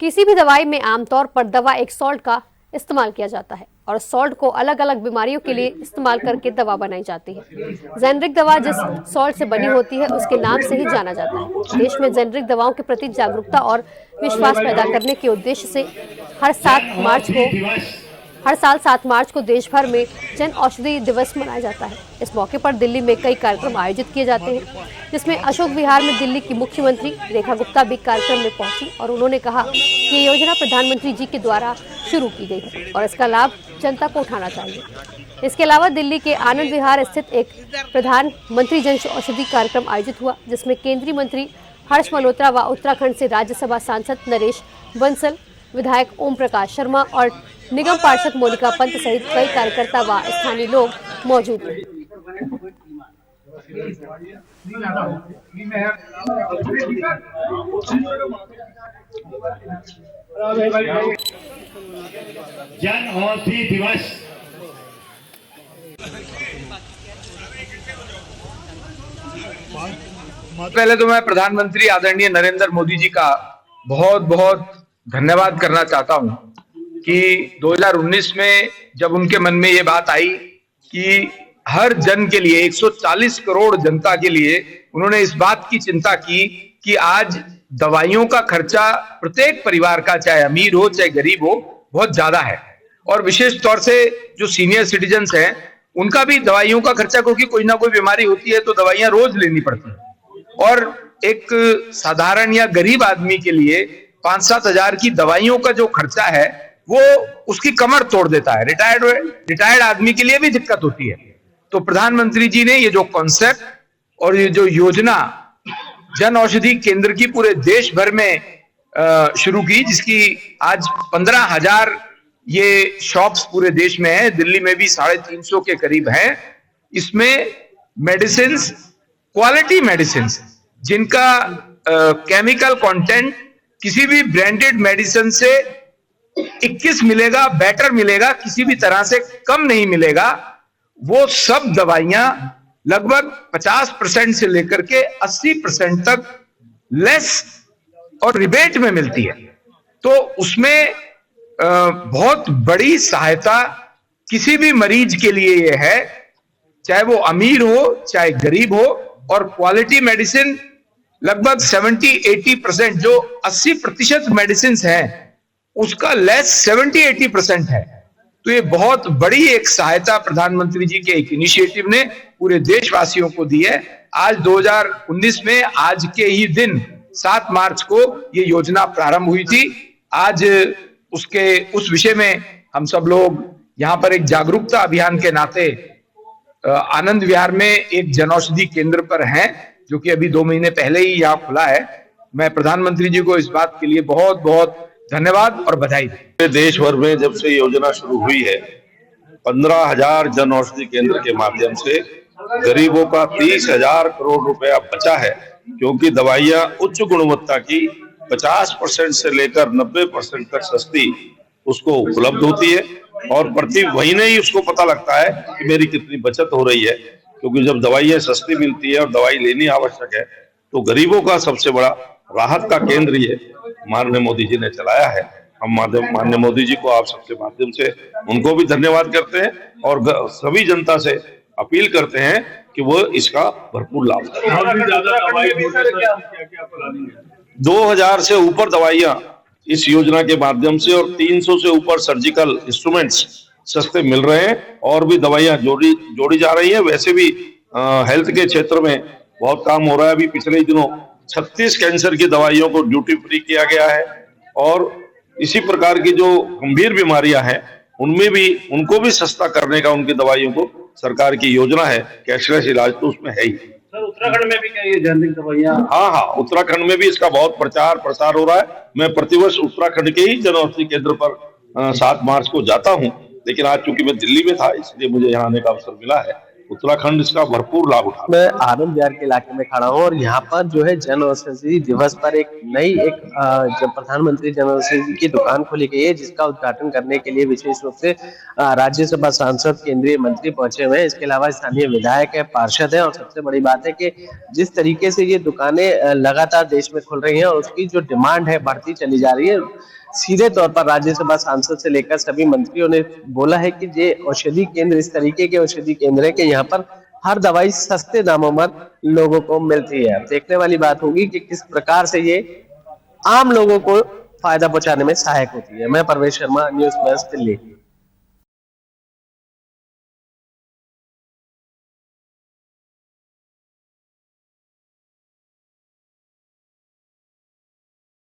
किसी भी दवाई में आमतौर पर दवा एक सॉल्ट का इस्तेमाल किया जाता है और सॉल्ट को अलग अलग बीमारियों के लिए इस्तेमाल करके दवा बनाई जाती है। जेनरिक दवा जिस सॉल्ट से बनी होती है उसके नाम से ही जाना जाता है। देश में जेनरिक दवाओं के प्रति जागरूकता और विश्वास पैदा करने के उद्देश्य से हर साल 7 मार्च को देश भर में जन औषधि दिवस मनाया जाता है। इस मौके पर दिल्ली में कई कार्यक्रम आयोजित किए जाते हैं, जिसमें अशोक विहार में दिल्ली की मुख्यमंत्री रेखा गुप्ता भी कार्यक्रम में पहुंची और उन्होंने कहा कि ये योजना प्रधानमंत्री जी के द्वारा शुरू की गई है और इसका लाभ जनता को उठाना चाहिए। इसके अलावा दिल्ली के आनंद विहार स्थित एक प्रधानमंत्री जन औषधि कार्यक्रम आयोजित हुआ, जिसमें केंद्रीय मंत्री हर्ष मल्होत्रा व उत्तराखंड से राज्यसभा सांसद नरेश बंसल, विधायक ओम प्रकाश शर्मा और निगम पार्षद मोनिका पंत सहित कई कार्यकर्ता व स्थानीय लोग मौजूद थे। जन औषधि दिवस पहले तो मैं प्रधानमंत्री आदरणीय नरेंद्र मोदी जी का बहुत बहुत धन्यवाद करना चाहता हूं कि 2019 में जब उनके मन में ये बात आई कि हर जन के लिए 140 करोड़ जनता के लिए उन्होंने इस बात की चिंता की कि आज दवाइयों का खर्चा प्रत्येक परिवार का, चाहे अमीर हो चाहे गरीब हो, बहुत ज्यादा है। और विशेष तौर से जो सीनियर सिटीजन्स हैं उनका भी दवाइयों का खर्चा, क्योंकि कोई ना कोई बीमारी होती है तो दवाइयां रोज लेनी पड़ती हैं और एक साधारण या गरीब आदमी के लिए 5-7 हजार की दवाइयों का जो खर्चा है वो उसकी कमर तोड़ देता है। रिटायर्ड आदमी के लिए भी दिक्कत होती है। तो प्रधानमंत्री जी ने ये जो कॉन्सेप्ट और ये जो योजना जन औषधि केंद्र की पूरे देश भर में शुरू की, जिसकी आज 15,000 ये शॉप्स पूरे देश में है, दिल्ली में भी 350 के करीब हैं। इसमें मेडिसिन, क्वालिटी मेडिसिन जिनका केमिकल कंटेंट किसी भी ब्रांडेड मेडिसिन से 21 मिलेगा, बेटर मिलेगा, किसी भी तरह से कम नहीं मिलेगा, वो सब दवाइयां लगभग 50% से लेकर के 80% तक लेस और रिबेट में मिलती है। तो उसमें बहुत बड़ी सहायता किसी भी मरीज के लिए ये है, चाहे वो अमीर हो चाहे गरीब हो। और क्वालिटी मेडिसिन लगभग 70-80%, जो 80% मेडिसिन हैं उसका लेस 70-80% है। तो ये बहुत बड़ी एक सहायता प्रधानमंत्री जी के एक इनिशिएटिव ने पूरे देशवासियों को दी है। आज 2019 में आज के ही दिन 7 मार्च को ये योजना प्रारंभ हुई थी। आज उस विषय में हम सब लोग यहाँ पर एक जागरूकता अभियान के नाते आनंद विहार में एक जनऔषधि केंद्र पर हैं, जो कि अभी 2 महीने पहले ही यहाँ खुला है। मैं प्रधानमंत्री जी को इस बात के लिए बहुत बहुत धन्यवाद और बधाई दें। देश भर में जब से योजना शुरू हुई है, 15,000 जन औषधि केंद्र के माध्यम से गरीबों का 30,000 करोड़ रुपया बचा है, क्योंकि दवाइयां उच्च गुणवत्ता की 50% से लेकर 90% तक सस्ती उसको उपलब्ध होती है और प्रति महीने ही उसको पता लगता है कि मेरी कितनी बचत हो रही है। क्योंकि जब दवाइयां सस्ती मिलती है और दवाई लेनी आवश्यक है तो गरीबों का सबसे बड़ा राहत का केंद्र ये माननीय मोदी जी ने चलाया है। हम माननीय मोदी जी को आप सबके माध्यम से उनको भी धन्यवाद करते हैं और सभी जनता से अपील करते हैं कि वो इसका भरपूर लाभ लें। 2000 से ऊपर दवाइयां इस योजना के माध्यम से और 300 से ऊपर सर्जिकल इंस्ट्रूमेंट्स सस्ते मिल रहे हैं और भी दवाइयां जोड़ी जा रही है। वैसे भी हेल्थ के क्षेत्र में बहुत काम हो रहा है। अभी पिछले दिनों 36 कैंसर की दवाइयों को ड्यूटी फ्री किया गया है और इसी प्रकार की जो गंभीर बीमारियां हैं उनमें भी उनको भी सस्ता करने का उनकी दवाइयों को सरकार की योजना है। कैशलेस इलाज तो उसमें है ही। सर, उत्तराखंड में भी क्या ये जेनरिक दवाइयां? हाँ, उत्तराखंड में भी इसका बहुत प्रचार प्रसार हो रहा है। मैं प्रतिवर्ष उत्तराखंड के ही जन औषधि केंद्र पर 7 मार्च को जाता हूँ, लेकिन आज चूंकि मैं दिल्ली में था इसलिए मुझे यहाँ आने का अवसर मिला है। उत्तराखंड इसका भरपूर लाभ उठा। मैं आनंद विहार के इलाके में खड़ा हूँ और यहाँ पर जो है जन औषधि दिवस पर एक जब प्रधानमंत्री जन औषधि की दुकान खोली गई है, जिसका उद्घाटन करने के लिए विशेष रूप से राज्यसभा सांसद, केंद्रीय मंत्री पहुंचे हुए हैं। इसके अलावा स्थानीय विधायक है, पार्षद है और सबसे बड़ी बात है कि जिस तरीके से ये दुकानें लगातार देश में खुल रही हैं और उसकी जो डिमांड है बढ़ती चली जा रही है, सीधे तौर पर राज्यसभा सांसद से लेकर सभी मंत्रियों ने बोला है कि ये औषधि केंद्र इस तरीके के औषधि केंद्र है कि यहाँ पर हर दवाई सस्ते दामों पर लोगों को मिलती है। देखने वाली बात होगी कि किस प्रकार से ये आम लोगों को फायदा पहुंचाने में सहायक होती है। मैं परवेश शर्मा, न्यूज़ 10 दिल्ली।